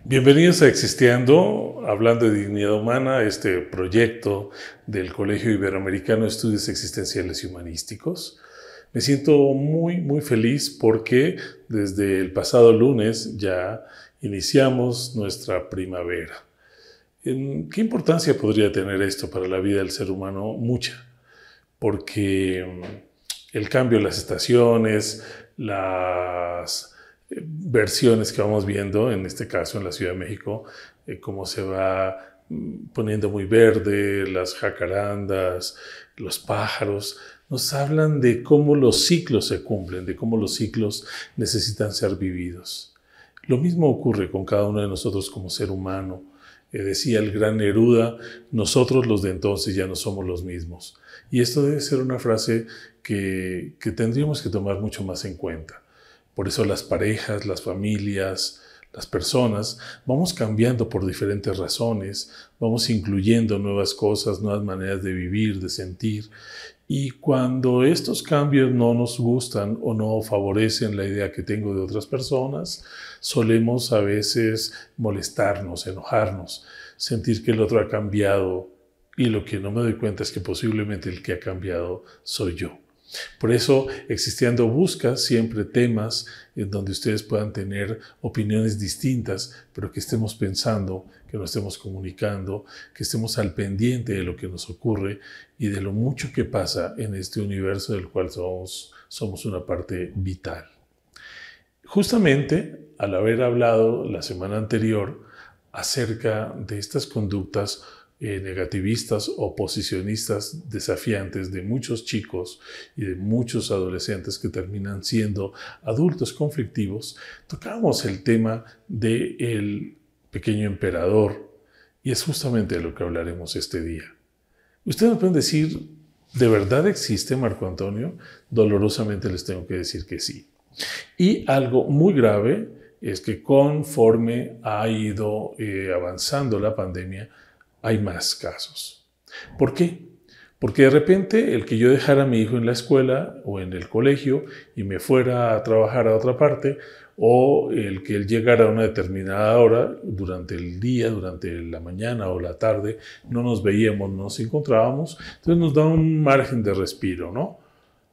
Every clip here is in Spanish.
Bienvenidos a Existiendo, hablando de dignidad humana, este proyecto del Colegio Iberoamericano de Estudios Existenciales y Humanísticos. Me siento muy feliz porque desde el pasado lunes ya iniciamos nuestra primavera. ¿Qué importancia podría tener esto para la vida del ser humano? Mucha, porque el cambio de las estaciones, las versiones que vamos viendo, en este caso en la Ciudad de México, cómo se va poniendo muy verde, las jacarandas, los pájaros, nos hablan de cómo los ciclos se cumplen, de cómo los ciclos necesitan ser vividos. Lo mismo ocurre con cada uno de nosotros como ser humano. Decía el gran Neruda, nosotros los de entonces ya no somos los mismos. Y esto debe ser una frase que tendríamos que tomar mucho más en cuenta. Por eso las parejas, las familias, las personas, vamos cambiando por diferentes razones, vamos incluyendo nuevas cosas, nuevas maneras de vivir, de sentir. Y cuando estos cambios no nos gustan o no favorecen la idea que tengo de otras personas, solemos a veces molestarnos, enojarnos, sentir que el otro ha cambiado y lo que no me doy cuenta es que posiblemente el que ha cambiado soy yo. Por eso, Existiendo busca siempre temas en donde ustedes puedan tener opiniones distintas, pero que estemos pensando, que nos estemos comunicando, que estemos al pendiente de lo que nos ocurre y de lo mucho que pasa en este universo del cual somos una parte vital. Justamente, al haber hablado la semana anterior acerca de estas conductas negativistas o posicionistas desafiantes de muchos chicos y de muchos adolescentes que terminan siendo adultos conflictivos, tocamos el tema del pequeño emperador y es justamente de lo que hablaremos este día. Ustedes me pueden decir, ¿de verdad existe Marco Antonio? Dolorosamente les tengo que decir que sí. Y algo muy grave es que conforme ha ido avanzando la pandemia, hay más casos. ¿Por qué? Porque de repente el que yo dejara a mi hijo en la escuela o en el colegio y me fuera a trabajar a otra parte, o el que él llegara a una determinada hora durante el día, durante la mañana o la tarde, no nos veíamos, no nos encontrábamos, entonces nos da un margen de respiro, ¿no?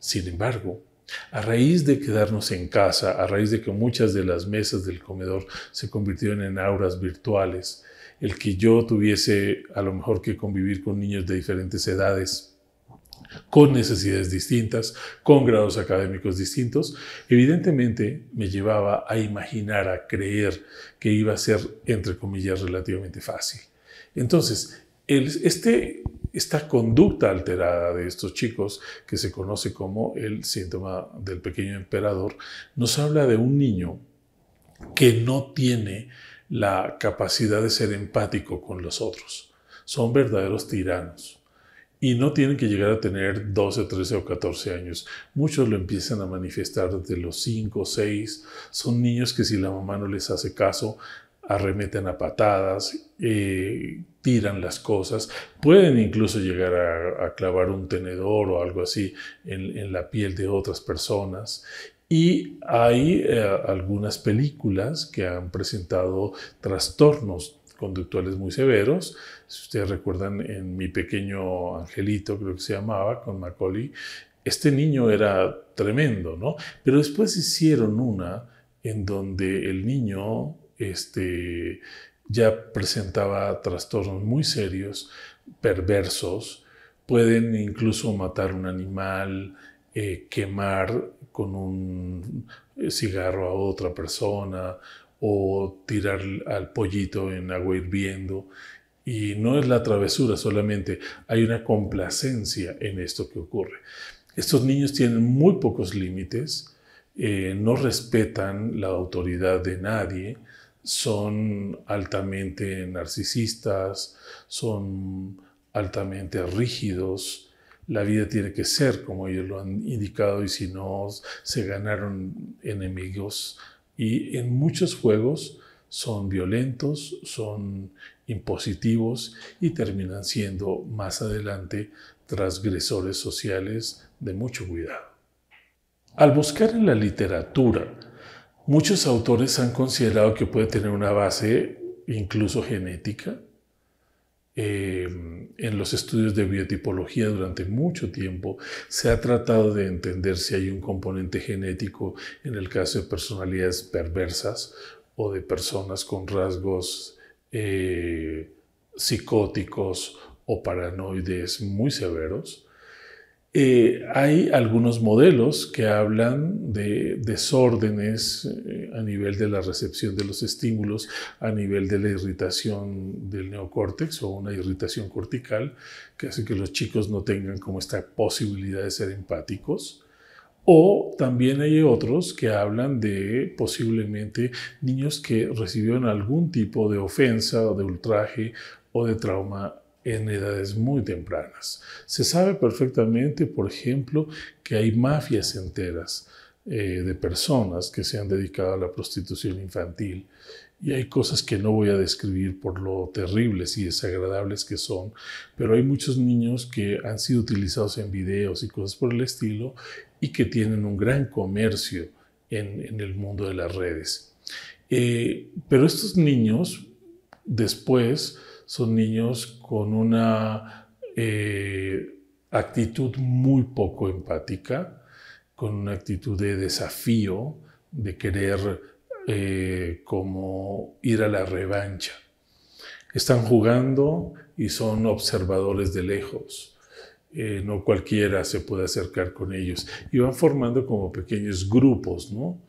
Sin embargo, a raíz de quedarnos en casa, a raíz de que muchas de las mesas del comedor se convirtieron en aulas virtuales, el que yo tuviese a lo mejor que convivir con niños de diferentes edades, con necesidades distintas, con grados académicos distintos, evidentemente me llevaba a imaginar, a creer que iba a ser, entre comillas, relativamente fácil. Entonces, esta conducta alterada de estos chicos, que se conoce como el síntoma del pequeño emperador, nos habla de un niño que no tiene la capacidad de ser empático con los otros. Son verdaderos tiranos. Y no tienen que llegar a tener 12, 13 o 14 años. Muchos lo empiezan a manifestar desde los 5 o 6. Son niños que si la mamá no les hace caso, arremeten a patadas, tiran las cosas, pueden incluso llegar a clavar un tenedor o algo así en la piel de otras personas. Y hay algunas películas que han presentado trastornos conductuales muy severos. Si ustedes recuerdan, en Mi Pequeño Angelito, creo que se llamaba, con Macaulay, este niño era tremendo, ¿no? Pero después hicieron una en donde el niño ya presentaba trastornos muy serios, perversos, pueden incluso matar un animal, quemar con un cigarro a otra persona o tirar al pollito en agua hirviendo. Y no es la travesura solamente, hay una complacencia en esto que ocurre. Estos niños tienen muy pocos límites, no respetan la autoridad de nadie, son altamente narcisistas, son altamente rígidos. La vida tiene que ser como ellos lo han indicado y si no, se ganaron enemigos. Y en muchos juegos son violentos, son impositivos y terminan siendo más adelante transgresores sociales de mucho cuidado. Al buscar en la literatura, muchos autores han considerado que puede tener una base incluso genética. En los estudios de biotipología durante mucho tiempo se ha tratado de entender si hay un componente genético en el caso de personalidades perversas o de personas con rasgos psicóticos o paranoides muy severos. Hay algunos modelos que hablan de desórdenes a nivel de la recepción de los estímulos, a nivel de la irritación del neocórtex o una irritación cortical que hace que los chicos no tengan como esta posibilidad de ser empáticos. O también hay otros que hablan de posiblemente niños que recibieron algún tipo de ofensa o de ultraje o de trauma en edades muy tempranas. Se sabe perfectamente, por ejemplo, que hay mafias enteras de personas que se han dedicado a la prostitución infantil y hay cosas que no voy a describir por lo terribles y desagradables que son, pero hay muchos niños que han sido utilizados en videos y cosas por el estilo y que tienen un gran comercio en el mundo de las redes. Pero estos niños después son niños con una actitud muy poco empática, con una actitud de desafío, de querer como ir a la revancha. Están jugando y son observadores de lejos. No cualquiera se puede acercar con ellos. Y van formando como pequeños grupos, ¿no?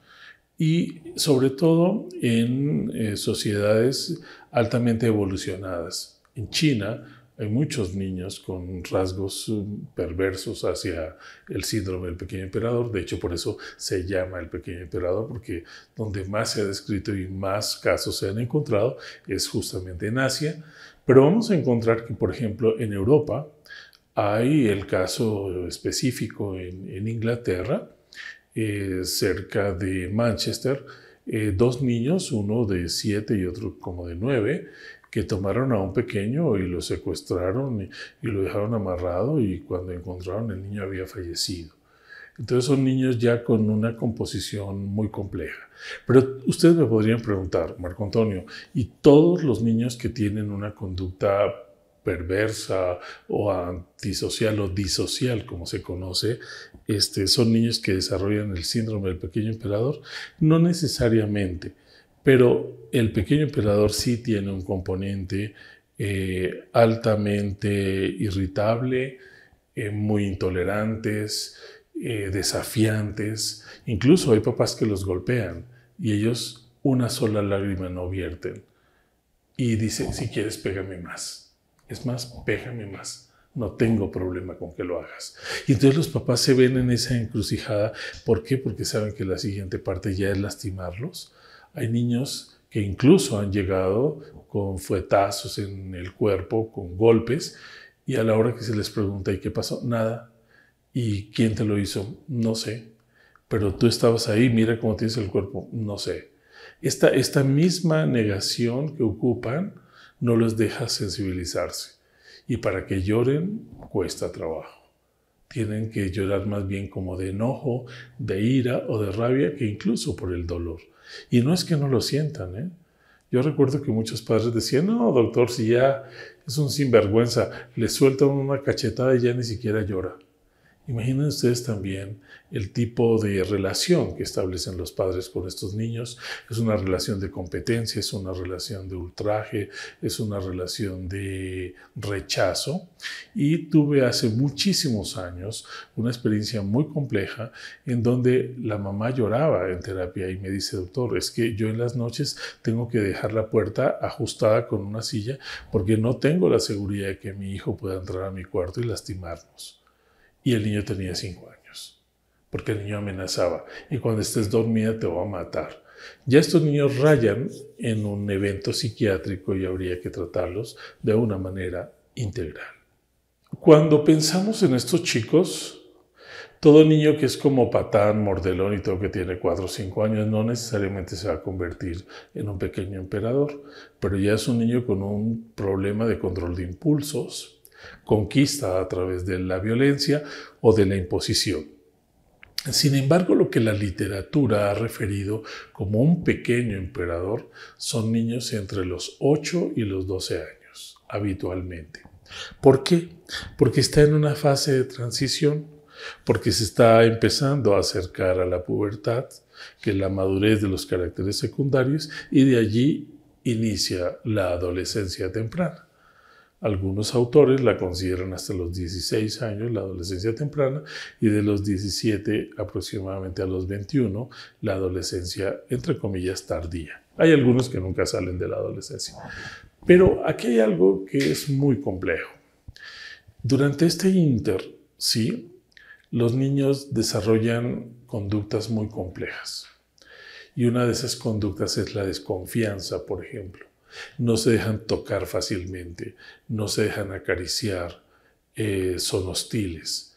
Y sobre todo en sociedades altamente evolucionadas. En China hay muchos niños con rasgos perversos hacia el síndrome del pequeño emperador. De hecho, por eso se llama el pequeño emperador, porque donde más se ha descrito y más casos se han encontrado es justamente en Asia. Pero vamos a encontrar que, por ejemplo, en Europa hay el caso específico en Inglaterra, cerca de Manchester, dos niños, uno de 7 y otro como de 9, que tomaron a un pequeño y lo secuestraron y lo dejaron amarrado y cuando encontraron el niño había fallecido. Entonces son niños ya con una composición muy compleja. Pero ustedes me podrían preguntar, Marco Antonio, ¿y todos los niños que tienen una conducta perversa o antisocial o disocial, como se conoce, son niños que desarrollan el síndrome del pequeño emperador? No necesariamente, pero el pequeño emperador sí tiene un componente altamente irritable, muy intolerantes, desafiantes. Incluso hay papás que los golpean y ellos una sola lágrima no vierten. Y dice, si quieres, pégame más. Es más, pégame más. No tengo problema con que lo hagas. Y entonces los papás se ven en esa encrucijada. ¿Por qué? Porque saben que la siguiente parte ya es lastimarlos. Hay niños que incluso han llegado con fuetazos en el cuerpo, con golpes, y a la hora que se les pregunta, ¿y qué pasó? Nada. ¿Y quién te lo hizo? No sé. Pero tú estabas ahí, mira cómo tienes el cuerpo. No sé. Esta misma negación que ocupan no los deja sensibilizarse. Y para que lloren, cuesta trabajo. Tienen que llorar más bien como de enojo, de ira o de rabia que incluso por el dolor. Y no es que no lo sientan, ¿eh? Yo recuerdo que muchos padres decían, no, doctor, si ya es un sinvergüenza, le sueltan una cachetada y ya ni siquiera llora. Imaginen ustedes también el tipo de relación que establecen los padres con estos niños. Es una relación de competencia, es una relación de ultraje, es una relación de rechazo. Y tuve hace muchísimos años una experiencia muy compleja en donde la mamá lloraba en terapia y me dice, doctor, es que yo en las noches tengo que dejar la puerta ajustada con una silla porque no tengo la seguridad de que mi hijo pueda entrar a mi cuarto y lastimarnos. Y el niño tenía 5 años, porque el niño amenazaba, y cuando estés dormida te voy a matar. Ya estos niños rayan en un evento psiquiátrico y habría que tratarlos de una manera integral. Cuando pensamos en estos chicos, todo niño que es como patán, mordelón y todo que tiene 4 o 5 años no necesariamente se va a convertir en un pequeño emperador, pero ya es un niño con un problema de control de impulsos, conquista a través de la violencia o de la imposición. Sin embargo, lo que la literatura ha referido como un pequeño emperador son niños entre los 8 y los 12 años, habitualmente. ¿Por qué? Porque está en una fase de transición, porque se está empezando a acercar a la pubertad, que es la madurez de los caracteres secundarios, y de allí inicia la adolescencia temprana. Algunos autores la consideran hasta los 16 años, la adolescencia temprana, y de los 17 aproximadamente a los 21, la adolescencia, entre comillas, tardía. Hay algunos que nunca salen de la adolescencia. Pero aquí hay algo que es muy complejo. Durante este ínter, sí, los niños desarrollan conductas muy complejas. Y una de esas conductas es la desconfianza, por ejemplo. No se dejan tocar fácilmente, no se dejan acariciar, son hostiles.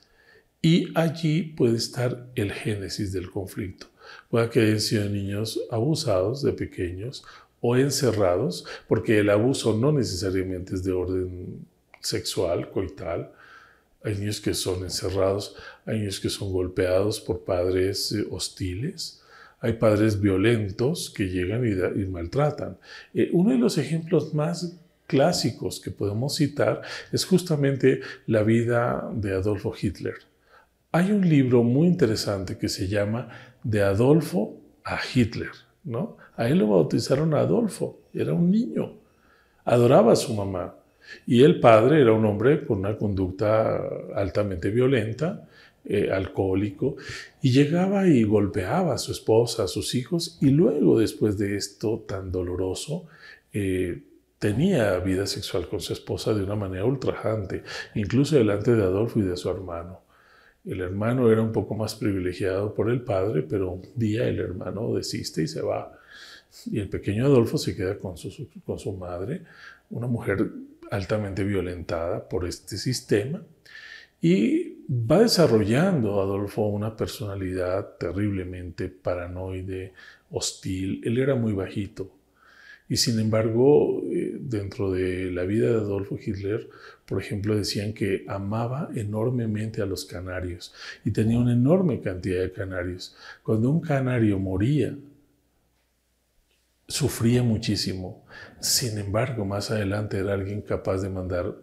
Y allí puede estar el génesis del conflicto. Puede que hayan sido niños abusados de pequeños o encerrados, porque el abuso no necesariamente es de orden sexual, coital. Hay niños que son encerrados, hay niños que son golpeados por padres hostiles. Hay padres violentos que llegan y maltratan. Uno de los ejemplos más clásicos que podemos citar es justamente la vida de Adolfo Hitler. Hay un libro muy interesante que se llama De Adolfo a Hitler, ¿no? A él lo bautizaron Adolfo, era un niño, adoraba a su mamá. Y el padre era un hombre con una conducta altamente violenta, alcohólico, y llegaba y golpeaba a su esposa, a sus hijos, y luego, después de esto tan doloroso, tenía vida sexual con su esposa de una manera ultrajante, incluso delante de Adolfo y de su hermano. El hermano era un poco más privilegiado por el padre, pero un día el hermano desiste y se va. Y el pequeño Adolfo se queda con su madre, una mujer altamente violentada por este sistema, y va desarrollando Adolfo una personalidad terriblemente paranoide, hostil. Él era muy bajito. Y sin embargo, dentro de la vida de Adolfo Hitler, por ejemplo, decían que amaba enormemente a los canarios y tenía una enorme cantidad de canarios. Cuando un canario moría, sufría muchísimo. Sin embargo, más adelante era alguien capaz de mandar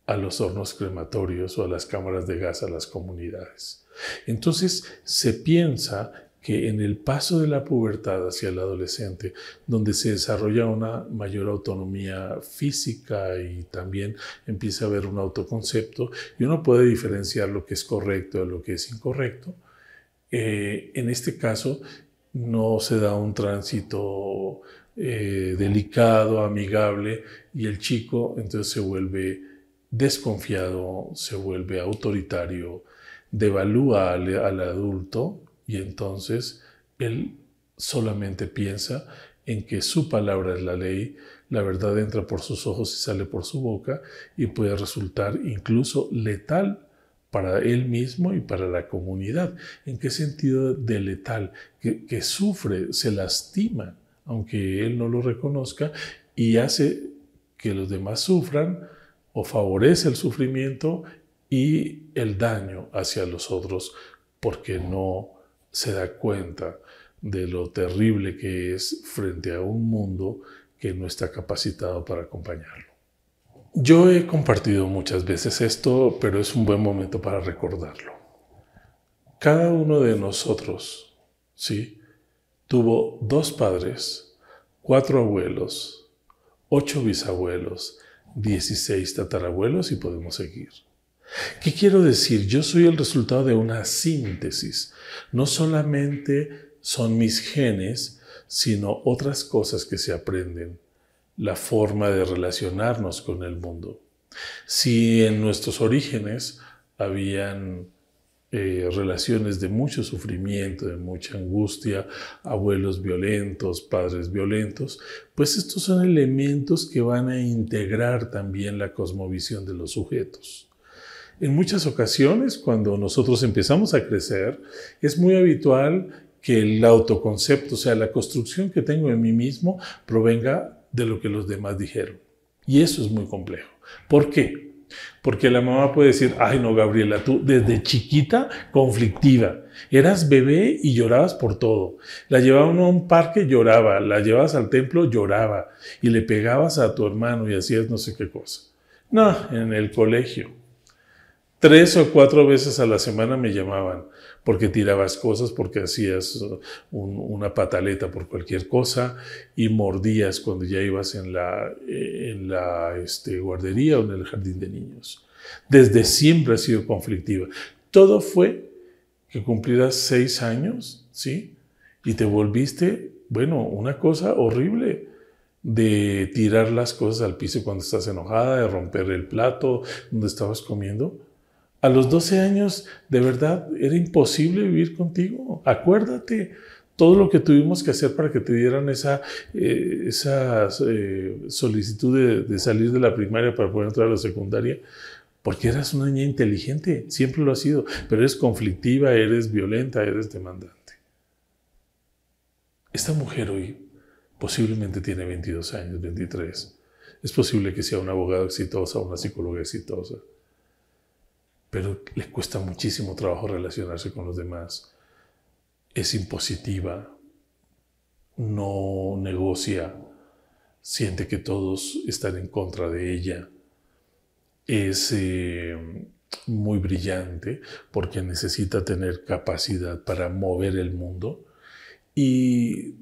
a los hornos crematorios o a las cámaras de gas a las comunidades. Entonces se piensa que en el paso de la pubertad hacia el adolescente, donde se desarrolla una mayor autonomía física y también empieza a haber un autoconcepto, y uno puede diferenciar lo que es correcto de lo que es incorrecto, en este caso no se da un tránsito delicado, amigable, y el chico entonces se vuelve desconfiado, se vuelve autoritario, devalúa al adulto, y entonces él solamente piensa en que su palabra es la ley, la verdad entra por sus ojos y sale por su boca, y puede resultar incluso letal para él mismo y para la comunidad. ¿En qué sentido de letal? Que sufre, se lastima, aunque él no lo reconozca, y hace que los demás sufran, o favorece el sufrimiento y el daño hacia los otros, porque no se da cuenta de lo terrible que es frente a un mundo que no está capacitado para acompañarlo. Yo he compartido muchas veces esto, pero es un buen momento para recordarlo. Cada uno de nosotros, ¿sí?, tuvo 2 padres, 4 abuelos, 8 bisabuelos, 16 tatarabuelos, y podemos seguir. ¿Qué quiero decir? Yo soy el resultado de una síntesis. No solamente son mis genes, sino otras cosas que se aprenden. La forma de relacionarnos con el mundo. Si en nuestros orígenes habían relaciones de mucho sufrimiento, de mucha angustia, abuelos violentos, padres violentos, pues estos son elementos que van a integrar también la cosmovisión de los sujetos. En muchas ocasiones, cuando nosotros empezamos a crecer, es muy habitual que el autoconcepto, o sea, la construcción que tengo en mí mismo, provenga de lo que los demás dijeron. Y eso es muy complejo. ¿Por qué? Porque la mamá puede decir, ay no, Gabriela, tú desde chiquita conflictiva, eras bebé y llorabas por todo. La llevaban a un parque, lloraba, la llevabas al templo, lloraba, y le pegabas a tu hermano y hacías no sé qué cosa. No, en el colegio. 3 o 4 veces a la semana me llamaban porque tirabas cosas, porque hacías una pataleta por cualquier cosa y mordías cuando ya ibas en la guardería o en el jardín de niños. Desde siempre ha sido conflictiva. Todo fue que cumplieras 6 años, ¿sí? Y te volviste, bueno, una cosa horrible de tirar las cosas al piso cuando estás enojada, de romper el plato donde estabas comiendo. A los 12 años, de verdad, era imposible vivir contigo. Acuérdate todo lo que tuvimos que hacer para que te dieran esa solicitud de salir de la primaria para poder entrar a la secundaria, porque eras una niña inteligente, siempre lo has sido, pero eres conflictiva, eres violenta, eres demandante. Esta mujer hoy posiblemente tiene 22 años, 23. Es posible que sea una abogada exitosa, una psicóloga exitosa, pero le cuesta muchísimo trabajo relacionarse con los demás. Es impositiva, no negocia, siente que todos están en contra de ella. Es muy brillante porque necesita tener capacidad para mover el mundo y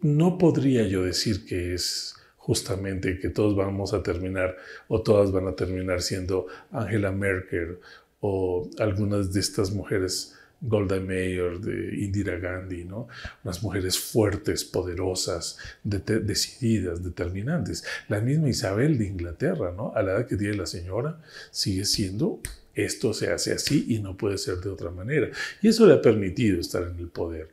no podría yo decir que es justamente que todos vamos a terminar o todas van a terminar siendo Angela Merkel o algunas de estas mujeres, Golda Meir, de Indira Gandhi, ¿no? Unas mujeres fuertes, poderosas, decididas, determinantes. La misma Isabel de Inglaterra, ¿no? A la edad que tiene la señora, sigue siendo, esto se hace así y no puede ser de otra manera. Y eso le ha permitido estar en el poder.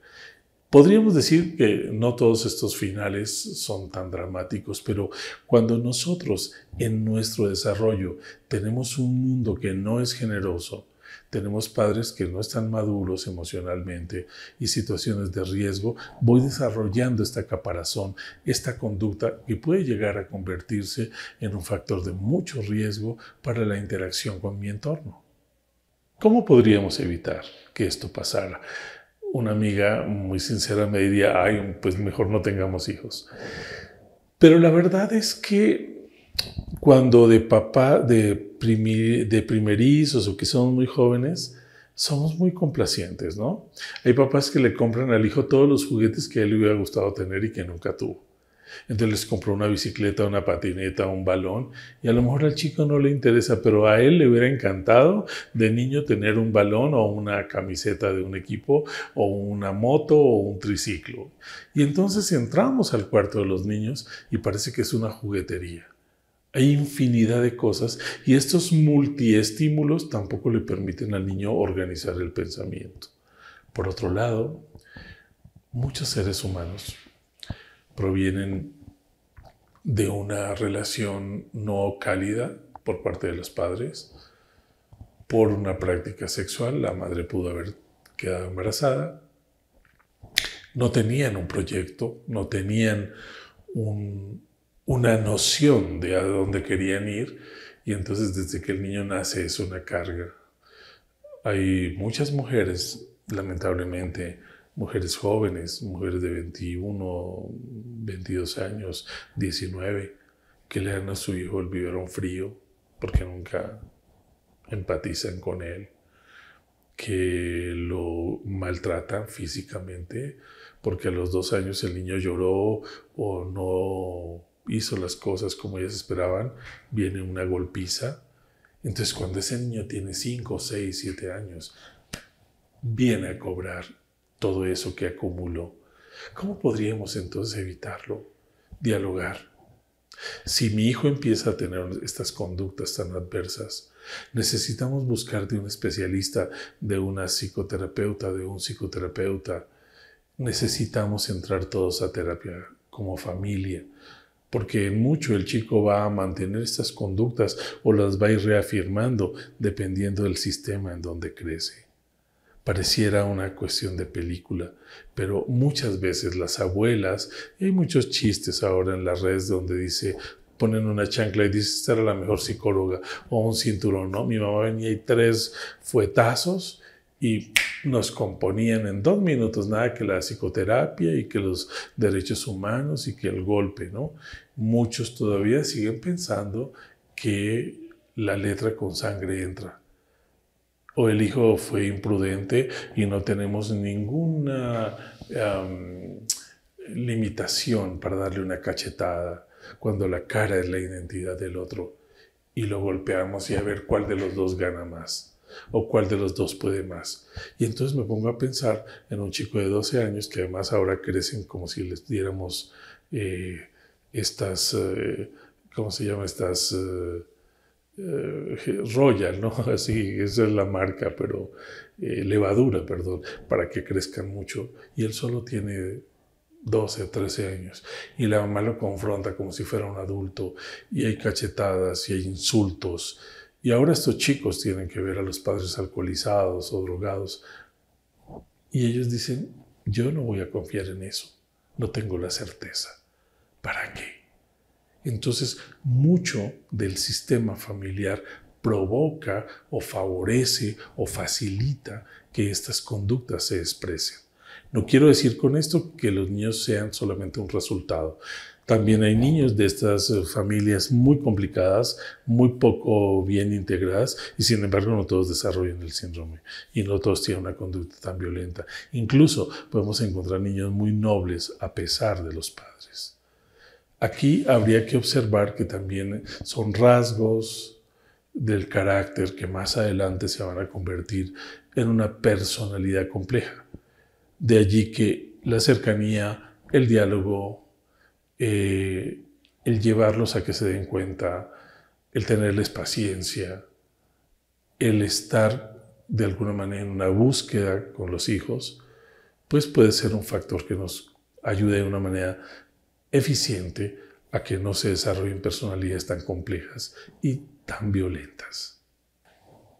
Podríamos decir que no todos estos finales son tan dramáticos, pero cuando nosotros en nuestro desarrollo tenemos un mundo que no es generoso, tenemos padres que no están maduros emocionalmente y situaciones de riesgo, voy desarrollando esta caparazón, esta conducta que puede llegar a convertirse en un factor de mucho riesgo para la interacción con mi entorno. ¿Cómo podríamos evitar que esto pasara? Una amiga muy sincera me diría, ay, pues mejor no tengamos hijos. Pero la verdad es que cuando de primerizos o que somos muy jóvenes, somos muy complacientes, ¿no? Hay papás que le compran al hijo todos los juguetes que a él le hubiera gustado tener y que nunca tuvo. Entonces les compró una bicicleta, una patineta, un balón, y a lo mejor al chico no le interesa, pero a él le hubiera encantado de niño tener un balón o una camiseta de un equipo o una moto o un triciclo. Y entonces entramos al cuarto de los niños y parece que es una juguetería. Hay infinidad de cosas y estos multiestímulos tampoco le permiten al niño organizar el pensamiento. Por otro lado, muchos seres humanos provienen de una relación no cálida por parte de los padres, por una práctica sexual, la madre pudo haber quedado embarazada, no tenían un proyecto, no tenían una noción de a dónde querían ir y entonces desde que el niño nace es una carga. Hay muchas mujeres, lamentablemente, mujeres jóvenes, mujeres de 21, 22 años, 19, que le dan a su hijo el biberón frío porque nunca empatizan con él, que lo maltratan físicamente porque a los 2 años el niño lloró o no hizo las cosas como ellas esperaban, viene una golpiza. Entonces cuando ese niño tiene 5, 6, 7 años, viene a cobrar todo eso que acumuló. ¿Cómo podríamos entonces evitarlo? Dialogar. Si mi hijo empieza a tener estas conductas tan adversas, necesitamos buscar de un especialista, de una psicoterapeuta, de un psicoterapeuta. Necesitamos entrar todos a terapia como familia, porque en mucho el chico va a mantener estas conductas o las va a ir reafirmando dependiendo del sistema en donde crece. Pareciera una cuestión de película, pero muchas veces las abuelas, y hay muchos chistes ahora en las redes donde dice ponen una chancla y dices, esta era la mejor psicóloga, o un cinturón, ¿no? Mi mamá venía y 3 fuetazos y nos componían en 2 minutos, nada que la psicoterapia y que los derechos humanos y que el golpe, ¿no? Muchos todavía siguen pensando que la letra con sangre entra. O el hijo fue imprudente y no tenemos ninguna limitación para darle una cachetada cuando la cara es la identidad del otro y lo golpeamos y a ver cuál de los dos gana más o cuál de los dos puede más. Y entonces me pongo a pensar en un chico de 12 años que además ahora crecen como si les diéramos estas, ¿cómo se llama? Estas Royal, ¿no? Así, esa es la marca, pero levadura, perdón, para que crezcan mucho. Y él solo tiene 12 o 13 años y la mamá lo confronta como si fuera un adulto y hay cachetadas y hay insultos y ahora estos chicos tienen que ver a los padres alcoholizados o drogados y ellos dicen, yo no voy a confiar en eso, no tengo la certeza, ¿para qué? Entonces mucho del sistema familiar provoca o favorece o facilita que estas conductas se expresen. No quiero decir con esto que los niños sean solamente un resultado. También hay niños de estas familias muy complicadas, muy poco bien integradas y sin embargo no todos desarrollan el síndrome y no todos tienen una conducta tan violenta. Incluso podemos encontrar niños muy nobles a pesar de los padres. Aquí habría que observar que también son rasgos del carácter que más adelante se van a convertir en una personalidad compleja. De allí que la cercanía, el diálogo, el llevarlos a que se den cuenta, el tenerles paciencia, el estar de alguna manera en una búsqueda con los hijos, pues puede ser un factor que nos ayude de una manera eficiente a que no se desarrollen personalidades tan complejas y tan violentas.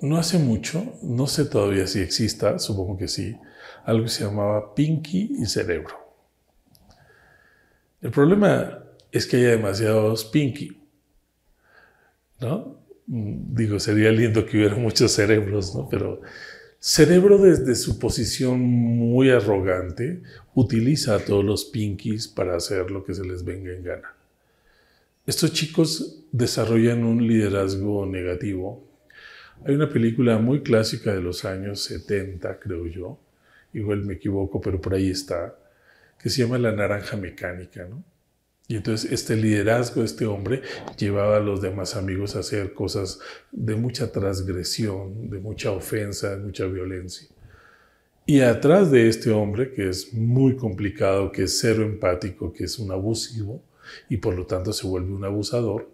No hace mucho, no sé todavía si exista, supongo que sí, algo que se llamaba Pinky y Cerebro. El problema es que hay demasiados Pinky, ¿no? Digo, sería lindo que hubiera muchos cerebros, ¿no? Pero Cerebro, desde su posición muy arrogante, utiliza a todos los Pinkies para hacer lo que se les venga en gana. Estos chicos desarrollan un liderazgo negativo. Hay una película muy clásica de los años 70, creo yo, igual me equivoco, pero por ahí está, que se llama La Naranja Mecánica, ¿no? Y entonces este liderazgo de este hombre llevaba a los demás amigos a hacer cosas de mucha transgresión, de mucha ofensa, de mucha violencia. Y atrás de este hombre, que es muy complicado, que es cero empático, que es un abusivo y por lo tanto se vuelve un abusador,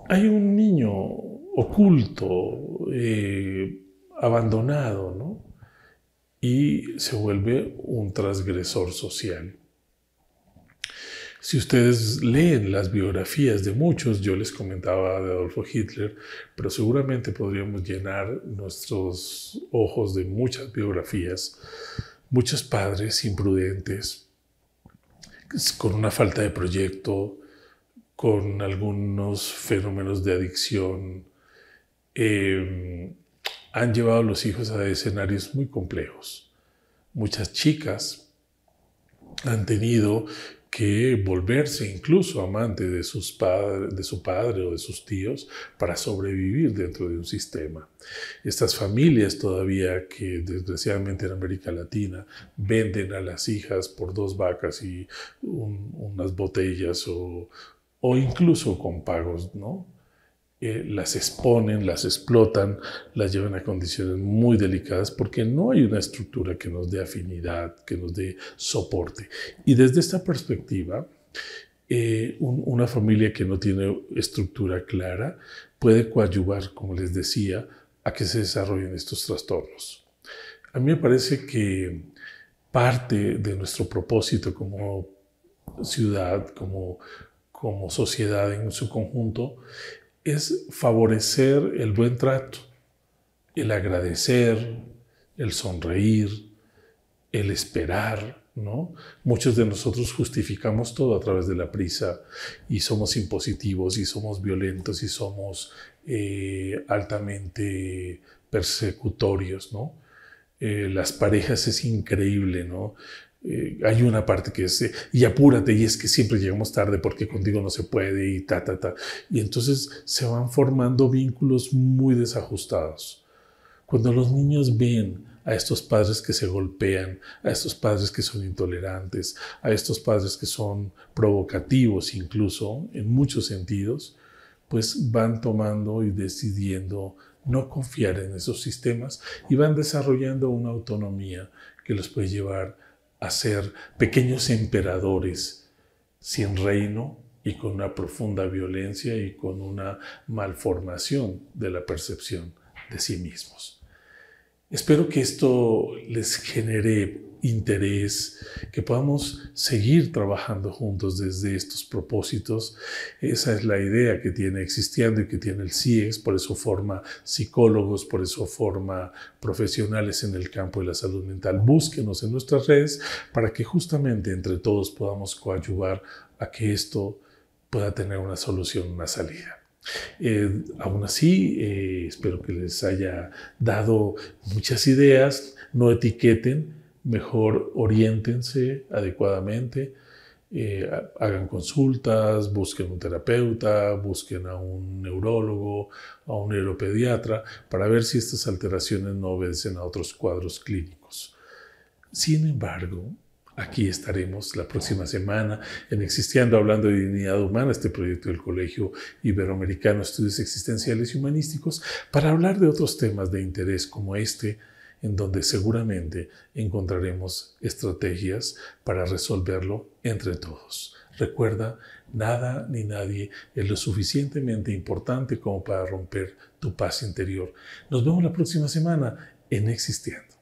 hay un niño oculto, abandonado, ¿no? Y se vuelve un transgresor social. Si ustedes leen las biografías de muchos, yo les comentaba de Adolfo Hitler, pero seguramente podríamos llenar nuestros ojos de muchas biografías, muchos padres imprudentes, con una falta de proyecto, con algunos fenómenos de adicción, han llevado a los hijos a escenarios muy complejos. Muchas chicas han tenido que volverse incluso amante de su padre o de sus tíos para sobrevivir dentro de un sistema. Estas familias todavía que desgraciadamente en América Latina venden a las hijas por 2 vacas y unas botellas o incluso con pagos, ¿no? Las exponen, las explotan, las llevan a condiciones muy delicadas porque no hay una estructura que nos dé afinidad, que nos dé soporte. Y desde esta perspectiva, una familia que no tiene estructura clara puede coadyuvar, como les decía, a que se desarrollen estos trastornos. A mí me parece que parte de nuestro propósito como ciudad, como sociedad en su conjunto, es favorecer el buen trato, el agradecer, el sonreír, el esperar, ¿no? Muchos de nosotros justificamos todo a través de la prisa y somos impositivos y somos violentos y somos altamente persecutorios, ¿no? Las parejas es increíble, ¿no? Hay una parte que es, y apúrate, y es que siempre llegamos tarde porque contigo no se puede, y ta, ta, ta. Y entonces se van formando vínculos muy desajustados. Cuando los niños ven a estos padres que se golpean, a estos padres que son intolerantes, a estos padres que son provocativos incluso, en muchos sentidos, pues van tomando y decidiendo no confiar en esos sistemas y van desarrollando una autonomía que los puede llevar a ser pequeños emperadores sin reino y con una profunda violencia y con una malformación de la percepción de sí mismos. Espero que esto les genere interés, que podamos seguir trabajando juntos desde estos propósitos. Esa es la idea que tiene Existiendo y que tiene el CIEX, por eso forma psicólogos, por eso forma profesionales en el campo de la salud mental. Búsquenos en nuestras redes para que justamente entre todos podamos coadyuvar a que esto pueda tener una solución, una salida. Aún así, espero que les haya dado muchas ideas. No etiqueten, mejor oriéntense adecuadamente, hagan consultas, busquen un terapeuta, busquen a un neurólogo, a un neuropediatra, para ver si estas alteraciones no obedecen a otros cuadros clínicos. Sin embargo, aquí estaremos la próxima semana en Existiendo, hablando de dignidad humana, este proyecto del Colegio Iberoamericano de Estudios Existenciales y Humanísticos, para hablar de otros temas de interés como este, en donde seguramente encontraremos estrategias para resolverlo entre todos. Recuerda, nada ni nadie es lo suficientemente importante como para romper tu paz interior. Nos vemos la próxima semana en Existiendo.